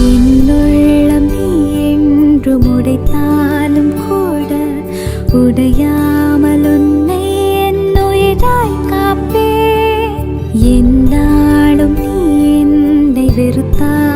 என்னுள்ளம் நீ என்றும் உடைத்தாலும் கூட உடையாமல் உன்னை என் உயிராய் காப்பே. என்னாலும் நீ என்னை வெறுத்தாலும்